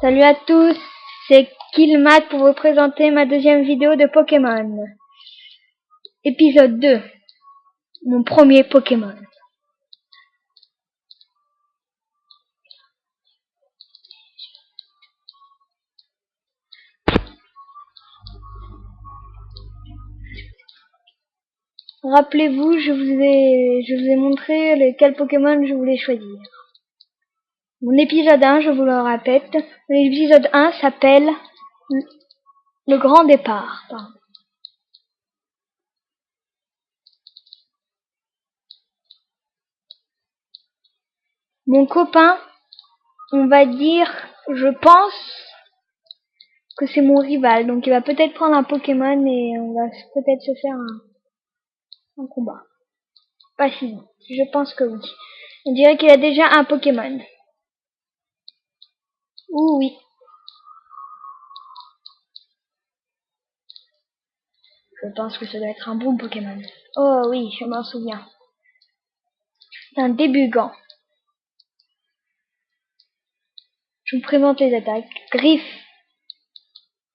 Salut à tous, c'est Killmat pour vous présenter ma deuxième vidéo de Pokémon. Épisode 2, mon premier Pokémon. Rappelez-vous, je vous ai montré quel Pokémon je voulais choisir. Mon épisode 1, je vous le répète, l'épisode 1 s'appelle Le Grand Départ. Mon copain, on va dire, je pense que c'est mon rival, donc il va peut-être prendre un Pokémon et on va peut-être se faire un combat. Pas si vite, je pense que oui. On dirait qu'il a déjà un Pokémon. Ouh oui. Je pense que ça doit être un bon Pokémon. Oh oui, je m'en souviens. C'est un Débugant. Je vous présente les attaques. Griffe.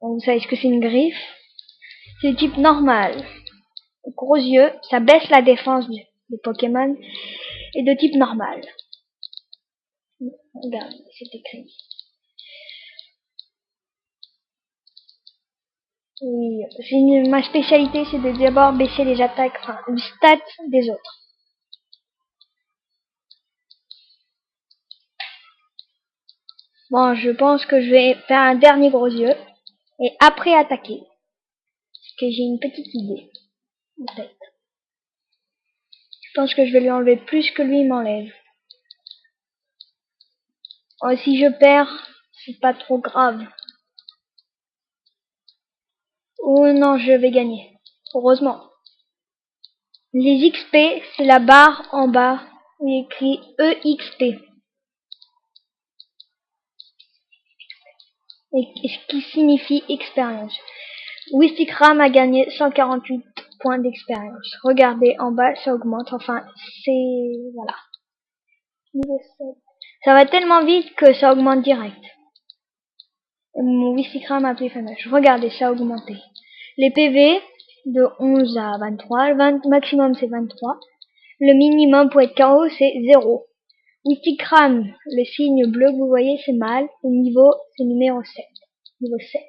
Bon, vous savez ce que c'est une griffe? C'est de type normal. Gros yeux, ça baisse la défense du Pokémon. Et de type normal. Regarde, c'est écrit. Oui, ma spécialité, c'est de d'abord baisser les attaques, enfin, les stats des autres. Bon, je pense que je vais faire un dernier gros yeux. Et après attaquer. Parce que j'ai une petite idée en tête. Je pense que je vais lui enlever plus que lui m'enlève. Oh, si je perds, c'est pas trop grave. Oh non, je vais gagner. Heureusement. Les XP, c'est la barre en bas où il y a écrit EXP. Et ce qui signifie expérience. Wistikram a gagné 148 points d'expérience. Regardez, en bas, ça augmente. Enfin, c'est... voilà. Niveau 7. Ça va tellement vite que ça augmente direct. Mon Wistikram a appelé Fanache. Regardez, ça a augmenté. Les PV de 11 à 23. Le maximum, c'est 23. Le minimum pour être KO, c'est 0. Wistikram, le signe bleu que vous voyez, c'est mâle. Le niveau, c'est numéro 7. Niveau 7.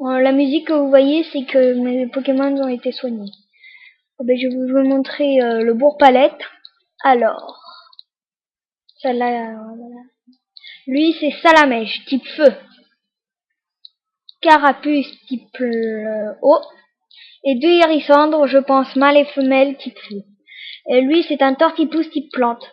La musique que vous voyez, c'est que mes Pokémon ont été soignés. Ben, je vais vous montrer le Bourg-Palette. Alors, celle-là, voilà. Lui, c'est Salamèche, type feu. Carapuce, type eau. Et deux Hérissandres, je pense mâle et femelle, type feu. Et lui, c'est un Tortipousse, type plante.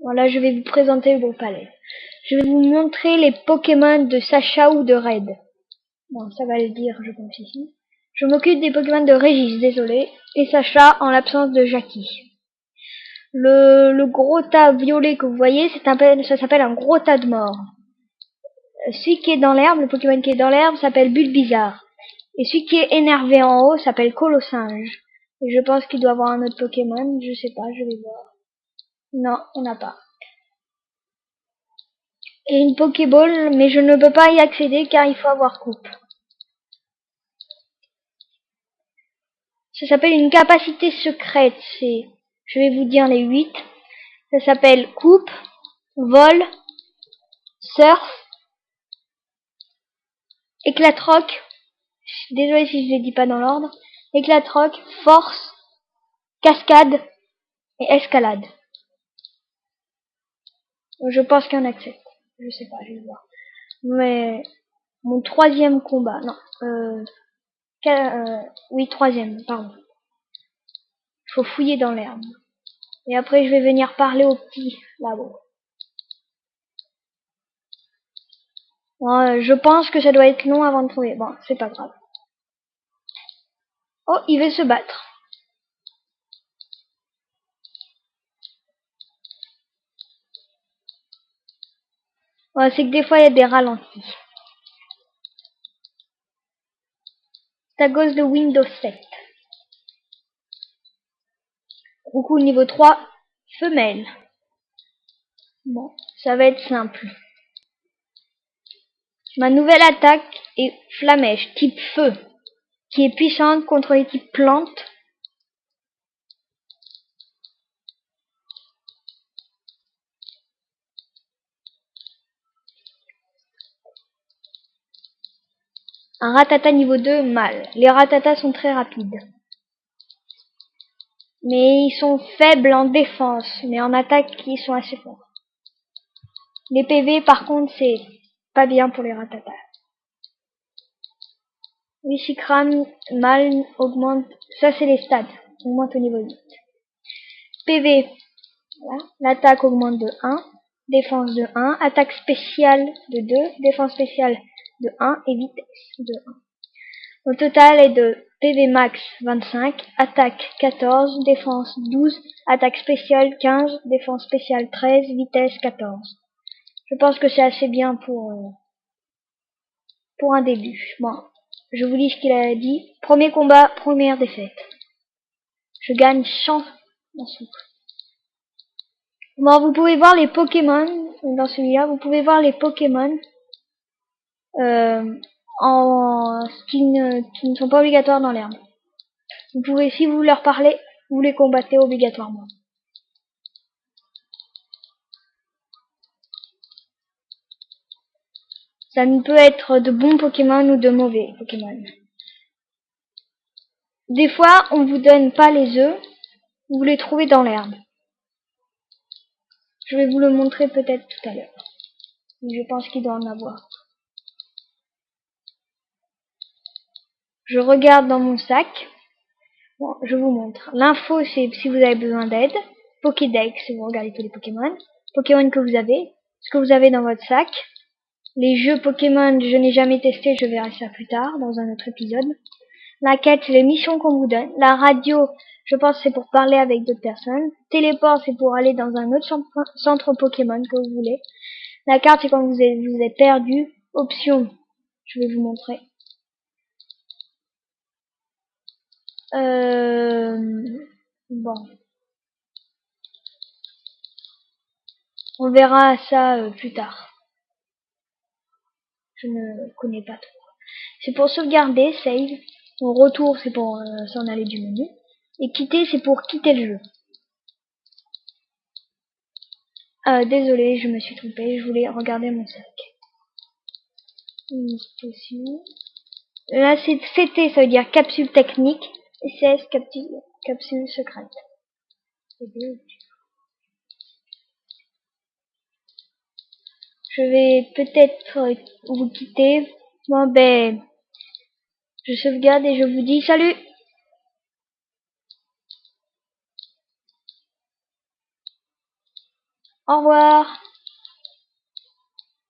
Voilà, je vais vous présenter le Bourg-Palette. Je vais vous montrer les Pokémon de Sacha ou de Red. Bon, ça va le dire, je pense ici. Je m'occupe des Pokémon de Régis, désolé, et Sacha en l'absence de Jackie. Le gros tas violet que vous voyez, ça s'appelle un gros tas de mort. Celui qui est dans l'herbe, le Pokémon qui est dans l'herbe, s'appelle Bulbizarre. Et celui qui est énervé en haut s'appelle Colossinge. Et je pense qu'il doit avoir un autre Pokémon, je sais pas, je vais voir. Non, on n'a pas. Et une Pokéball, mais je ne peux pas y accéder car il faut avoir coupe. Ça s'appelle une capacité secrète, je vais vous dire les 8. Ça s'appelle coupe, vol, surf, éclatroc. Désolé si je les dis pas dans l'ordre. Éclatroc, force, cascade et escalade. Je pense qu'il y en accepte. Je sais pas, je vais voir. Mais mon troisième combat, non. Oui, troisième, pardon. Il faut fouiller dans l'herbe. Et après, je vais venir parler au petit là-bas. Bon, je pense que ça doit être long avant de trouver. Bon, c'est pas grave. Oh, il veut se battre. Ouais, c'est que des fois il y a des ralentis. C'est à cause de Windows 7. Coucou niveau 3, femelle. Bon, ça va être simple. Ma nouvelle attaque est Flamèche, type feu, qui est puissante contre les types plantes. Un Ratata niveau 2, mâle. Les Ratatas sont très rapides. Mais ils sont faibles en défense, mais en attaque ils sont assez forts. Les PV par contre c'est pas bien pour les Ratatas. Wishikram, mâle, augmente, ça c'est les stats, augmente au niveau 8. PV, voilà. L'attaque augmente de 1, défense de 1, attaque spéciale de 2, défense spéciale de 1 et vitesse de 1. Le total est de PV max 25, attaque 14, défense 12, attaque spéciale 15, défense spéciale 13, vitesse 14. Je pense que c'est assez bien pour un début. Bon, je vous lis ce qu'il a dit. Premier combat, première défaite. Je gagne 100 en soupe. Bon, vous pouvez voir les Pokémon dans celui-là. Vous pouvez voir les Pokémon qui ne sont pas obligatoires dans l'herbe. Vous pouvez, si vous leur parlez, vous les combattez obligatoirement. Ça ne peut être de bons Pokémon ou de mauvais Pokémon. Des fois, on vous donne pas les œufs, vous les trouvez dans l'herbe. Je vais vous le montrer peut-être tout à l'heure. Je pense qu'il doit en avoir. Je regarde dans mon sac. Bon, je vous montre. L'info, c'est si vous avez besoin d'aide. Pokédex, si vous regardez tous les Pokémon. Pokémon que vous avez. Ce que vous avez dans votre sac. Les jeux Pokémon, je n'ai jamais testé. Je verrai ça plus tard, dans un autre épisode. La quête, c'est les missions qu'on vous donne. La radio, je pense c'est pour parler avec d'autres personnes. Téléport, c'est pour aller dans un autre centre Pokémon que vous voulez. La carte, c'est quand vous êtes perdu. Option, je vais vous montrer. Bon. On verra ça plus tard. Je ne connais pas trop. C'est pour sauvegarder, save. Mon retour, c'est pour s'en aller du menu. Et quitter, c'est pour quitter le jeu. Désolé, je me suis trompée. Je voulais regarder mon sac. Là, c'est CT, ça veut dire capsule technique. Et CS, capsule secrète. Je vais peut-être vous quitter. Bon, ben, je sauvegarde et je vous dis salut! Au revoir!